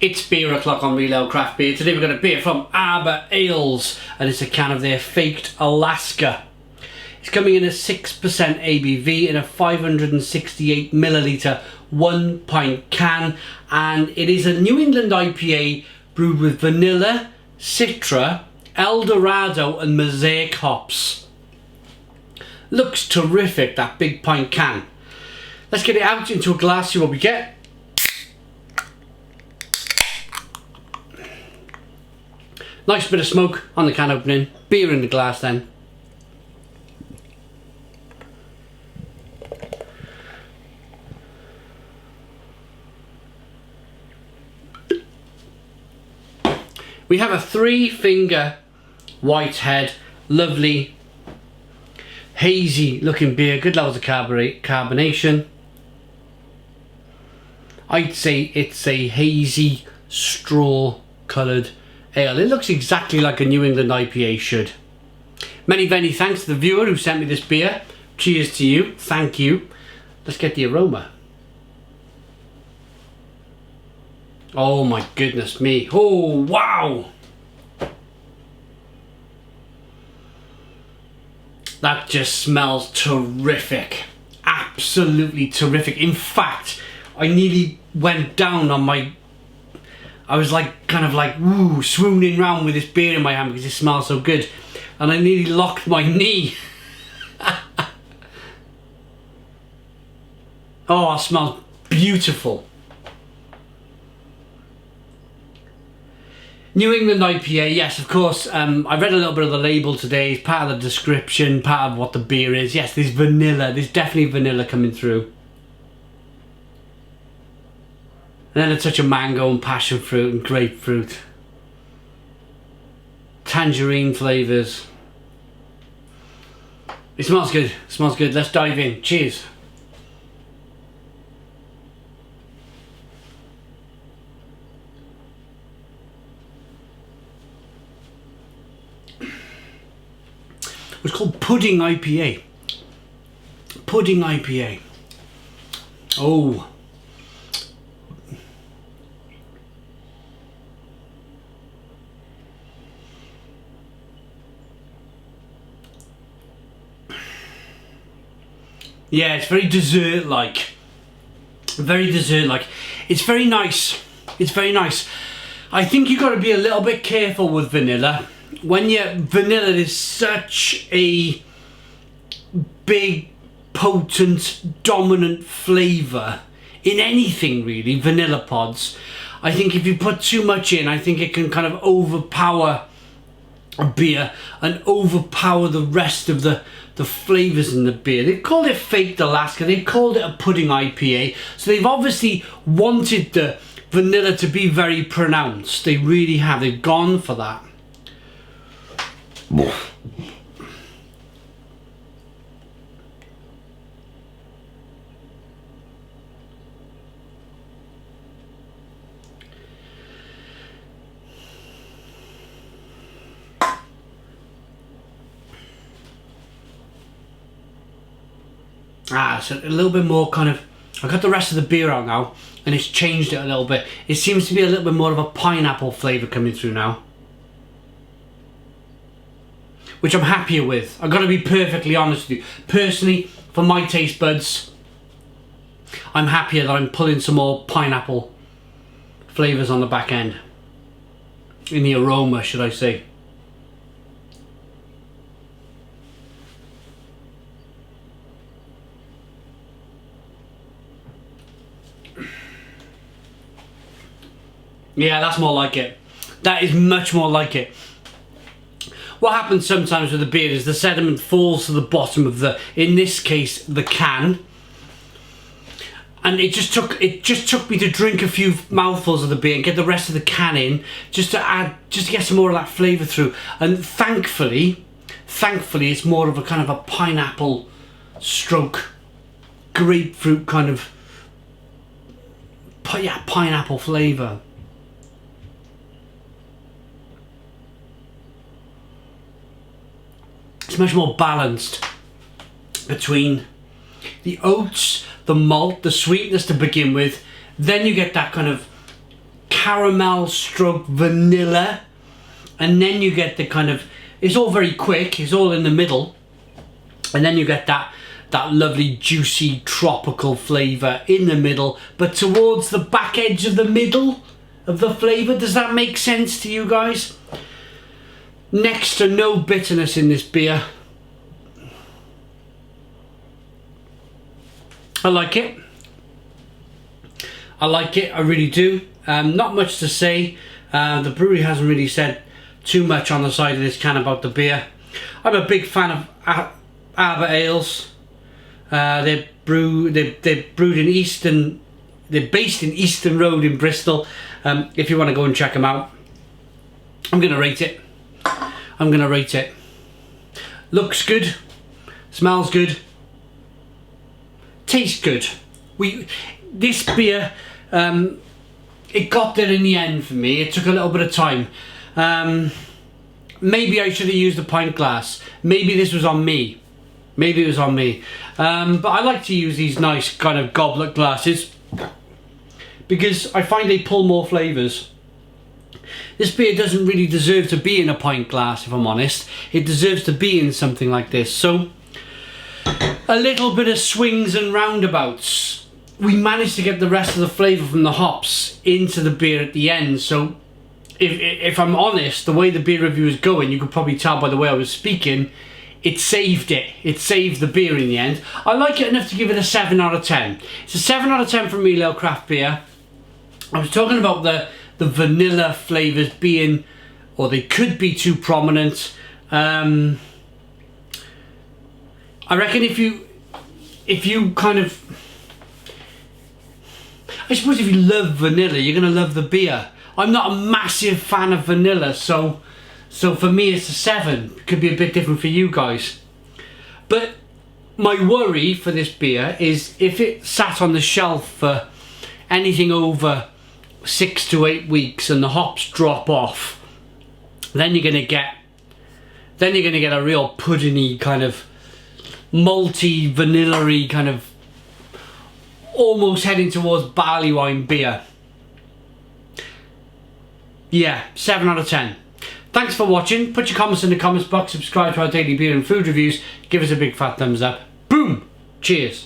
It's beer o'clock on Real Ale Craft Beer. Today we've got a beer from Arbor Ales, and it's a can of their Faked Alaska. It's coming in a 6% ABV in a 568 milliliter 1 pint can, and it is a New England IPA brewed with vanilla, citra, Eldorado and Mosaic hops. Looks terrific, that big pint can. Let's get it out into a glass, see what we get. Nice bit of smoke on the can opening. Beer in the glass then. We have a 3-finger Whitehead, lovely hazy looking beer, good levels of carbonation. I'd say it's a hazy straw coloured ale. It looks exactly like a New England IPA should. Many thanks to the viewer who sent me this beer. Cheers to you, thank you. Let's get the aroma. Oh my goodness me, oh wow! That just smells terrific, absolutely terrific. In fact, I nearly went down on my, I was like, kind of like, woo, swooning round with this beer in my hand because it smells so good. And I nearly locked my knee. Oh, it smells beautiful. New England IPA, yes, of course. I read a little bit of the label today. It's part of the description, part of what the beer is. Yes, there's vanilla. There's definitely vanilla coming through. And then a touch of mango and passion fruit and grapefruit. Tangerine flavours. It smells good. It smells good. Let's dive in. Cheers. It's called Pudding IPA. Pudding IPA. Oh. Yeah, it's very dessert-like. Very dessert-like. It's very nice. It's very nice. I think you've got to be a little bit careful with vanilla. When vanilla is such a big, potent, dominant flavour in anything really, vanilla pods. I think if you put too much in, I think it can kind of overpower a beer and overpower the rest of the flavours in the beer. They've called it Faked Alaska, they've called it a pudding IPA, so they've obviously wanted the vanilla to be very pronounced. They really have, they've gone for that. So a little bit more kind of, I got the rest of the beer out now and it's changed it a little bit. It seems to be a little bit more of a pineapple flavour coming through now, which I'm happier with. I've got to be perfectly honest with you. Personally, for my taste buds, I'm happier that I'm pulling some more pineapple flavours on the back end. In the aroma, should I say. Yeah, that's more like it. That is much more like it. What happens sometimes with the beer is the sediment falls to the bottom of the, in this case, the can. And it just took me to drink a few mouthfuls of the beer and get the rest of the can in, just to get some more of that flavour through. And thankfully, it's more of a kind of a pineapple stroke grapefruit kind of, yeah, pineapple flavour. It's much more balanced between the oats, the malt, the sweetness to begin with. Then you get that kind of caramel stroke vanilla, and then you get the kind of, it's all very quick, it's all in the middle, and then you get that lovely juicy tropical flavour in the middle, but towards the back edge of the middle of the flavour. Does that make sense to you guys? Next to no bitterness in this beer. I like it. I like it, I really do. Not much to say. The brewery hasn't really said too much on the side of this can about the beer. I'm a big fan of Arbor Ales. They're brewed in Eastern. They're based in Eastern Road in Bristol. If you want to go and check them out, I'm gonna rate it. I'm gonna rate it. Looks good, smells good, tastes good. This beer, it got there in the end for me. It took a little bit of time. Maybe I should have used a pint glass. Maybe this was on me. Maybe it was on me. But I like to use these nice kind of goblet glasses because I find they pull more flavours. This beer doesn't really deserve to be in a pint glass, if I'm honest. It deserves to be in something like this. So, a little bit of swings and roundabouts. We managed to get the rest of the flavour from the hops into the beer at the end. So, if I'm honest, the way the beer review is going, you could probably tell by the way I was speaking, it saved it. It saved the beer in the end. I like it enough to give it a 7 out of 10. It's a 7 out of 10 for me, Real Craft Beer. I was talking about the vanilla flavours being, or they could be too prominent. I reckon if you kind of, I suppose if you love vanilla, you're going to love the beer. I'm not a massive fan of vanilla, so for me it's a 7. It could be a bit different for you guys. But my worry for this beer is if it sat on the shelf for anything over 6 to 8 weeks and the hops drop off, then you're gonna get a real puddingy kind of malty, vanilla-y kind of almost heading towards barley wine beer. Yeah, 7 out of 10. Thanks for watching. Put your comments in the comments box, subscribe to our daily beer and food reviews, give us a big fat thumbs up. Boom! Cheers.